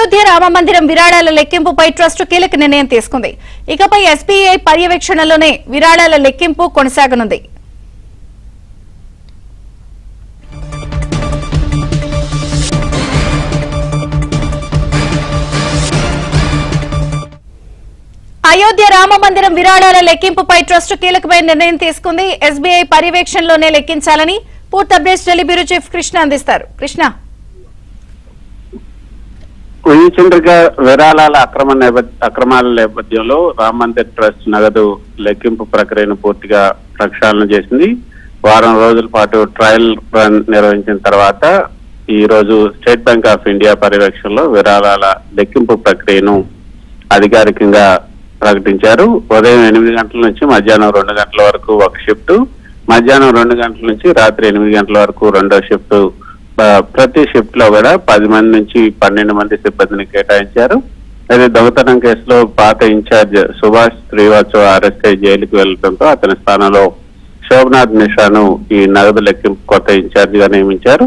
అయోధ్య రామ మందిరం విరాళాల లెక్కింపుపై ట్రస్ట్ కీలక నిర్ణయం తీసుకుంది. ఇకపై ఎస్బీఐ పర్యవేక్షణలోనే విరాళాల లెక్కింపు కొనసాగనుంది. అయోధ్య రామ మందిరం విరాళాల లెక్కింపుపై ట్రస్ట్ కీలకమైన నిర్ణయం తీసుకుంది. ఎస్బీఐ పర్యవేక్షణలోనే లెక్కించాలని పూర్తి updates Delhi bureau chief Krishna అందిస్తారు. కృష్ణ, చంద్రిక విరాళాల అక్రమాల నేపథ్యంలో రామ్ మందిర్ ట్రస్ట్ నగదు లెక్కింపు ప్రక్రియను పూర్తిగా ప్రక్షాళన చేసింది. వారం రోజుల పాటు ట్రయల్ రన్ నిర్వహించిన తర్వాత ఈ రోజు స్టేట్ బ్యాంక్ ఆఫ్ ఇండియా పర్యవేక్షణలో విరాళాల లెక్కింపు ప్రక్రియను అధికారికంగా ప్రకటించారు. ఉదయం 8 గంటల నుంచి మధ్యాహ్నం 2 గంటల వరకు ఒక షిఫ్ట్, మధ్యాహ్నం 2 గంటల నుంచి రాత్రి 8 గంటల వరకు రెండో షిఫ్ట్. ప్రతి షిఫ్ట్ లో కూడా 10 మంది నుంచి 12 మంది సిబ్బందిని కేటాయించారు. అయితే దొంగతనం కేసులో పాత ఇన్ఛార్జ్ సుభాష్ శ్రీవాత్సవ అరెస్ట్ అయి జైలుకు వెళ్లడంతో అతని స్థానంలో శోభనాథ్ మిశ్రాను ఈ నగదు లెక్కింపు కొత్త ఇన్ఛార్జ్ గా నియమించారు.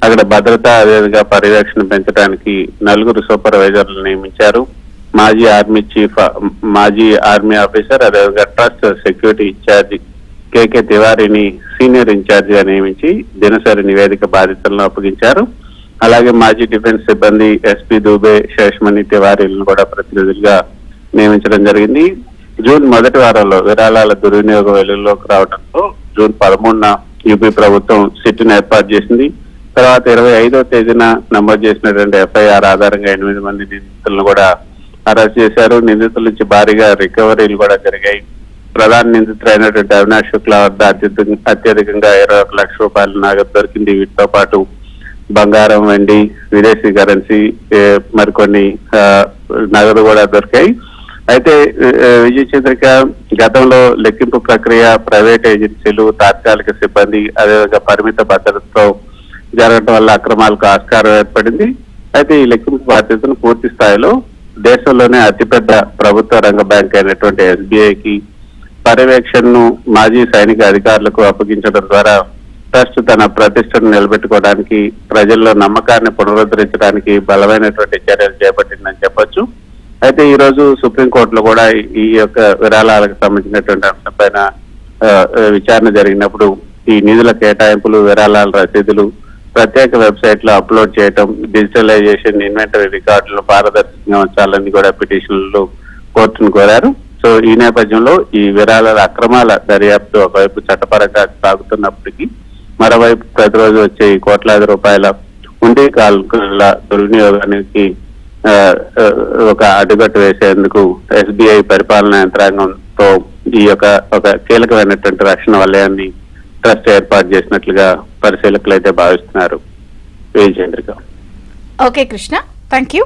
అక్కడ భద్రత అదేవిధంగా పర్యవేక్షణ పెంచడానికి 4 సూపర్వైజర్లు నియమించారు. మాజీ ఆర్మీ ఆఫీసర్ అదేవిధంగా ట్రస్ట్ సెక్యూరిటీ ఇన్ఛార్జ్ కేకే తివారీని సీనియర్ ఇన్ఛార్జ్ గా నియమించి దినసరి నివేదిక బాధ్యతలను అప్పగించారు. అలాగే మాజీ డిఫెన్స్ సిబ్బంది ఎస్పీ దుబే, శేషమణి తివారీలను కూడా ప్రతినిధులుగా నియమించడం జరిగింది. జూన్ మొదటి వారంలో విరాళాల దుర్వినియోగం వెలుగులోకి రావడంతో జూన్ 13న యూపీ ప్రభుత్వం సిట్ను ఏర్పాటు చేసింది. తర్వాత 25వ తేదీన నమోదు చేసినటువంటి ఎఫ్ఐఆర్ ఆధారంగా 8 మంది నిందితులను కూడా అరెస్ట్ చేశారు. నిందితుల నుంచి భారీగా రికవరీలు కూడా జరిగాయి. ప్రధాన నిందితులైనటువంటి అవినాష్ శుక్లా వద్ద అత్యధికంగా 21 లక్షల రూపాయల నగదు దొరికింది. వీటితో పాటు బంగారం, వెండి, విదేశీ కరెన్సీ, మరికొన్ని నగదు కూడా దొరికాయి. అయితే విజయ్ చంద్రిక, గతంలో లెక్కింపు ప్రక్రియ ప్రైవేట్ ఏజెన్సీలు, తాత్కాలిక సిబ్బంది అదేవిధంగా పరిమిత భద్రతతో జరగడం వల్ల అక్రమాలకు ఆస్కారం ఏర్పడింది. అయితే ఈ లెక్కింపు బాధ్యతను పూర్తి స్థాయిలో దేశంలోనే అతిపెద్ద ప్రభుత్వ రంగ బ్యాంక్ అయినటువంటి ఎస్బీఐకి పర్యవేక్షణను మాజీ సైనిక అధికారులకు అప్పగించడం ద్వారా ట్రస్ట్ తన ప్రతిష్టను నిలబెట్టుకోవడానికి, ప్రజల్లో నమ్మకాన్ని పునరుద్ధరించడానికి బలమైనటువంటి చర్యలు చేపట్టిందని చెప్పొచ్చు. అయితే ఈ రోజు సుప్రీంకోర్టులో కూడా ఈ యొక్క విరాళాలకు సంబంధించినటువంటి అంశంపైన విచారణ జరిగినప్పుడు ఈ నిధుల కేటాయింపులు, విరాళాల రసీదులు ప్రత్యేక వెబ్సైట్ లో అప్లోడ్ చేయడం, డిజిటలైజేషన్, ఇన్వెంటరీ రికార్డులను పారదర్శకంగా ఉంచాలని కూడా పిటిషన్లు కోర్టును కోరారు. సో ఈ నేపథ్యంలో ఈ విరాళాల అక్రమాల దర్యాప్తు ఒకవైపు చట్టపరంగా సాగుతున్నప్పటికీ మరోవైపు ప్రతిరోజు వచ్చే ఈ కోట్లాది రూపాయల ఉండే కాల్కుల దుర్వినియోగానికి ఒక అడ్డుకట్టు వేసేందుకు ఎస్బీఐ పరిపాలనా యంత్రాంగంతో ఈ యొక్క ఒక కీలకమైనటువంటి రక్షణ వలయాన్ని ట్రస్ట్ ఏర్పాటు చేసినట్లుగా పరిశీలకులు అయితే భావిస్తున్నారు. Vijay Chandrika. Okay Krishna, thank you.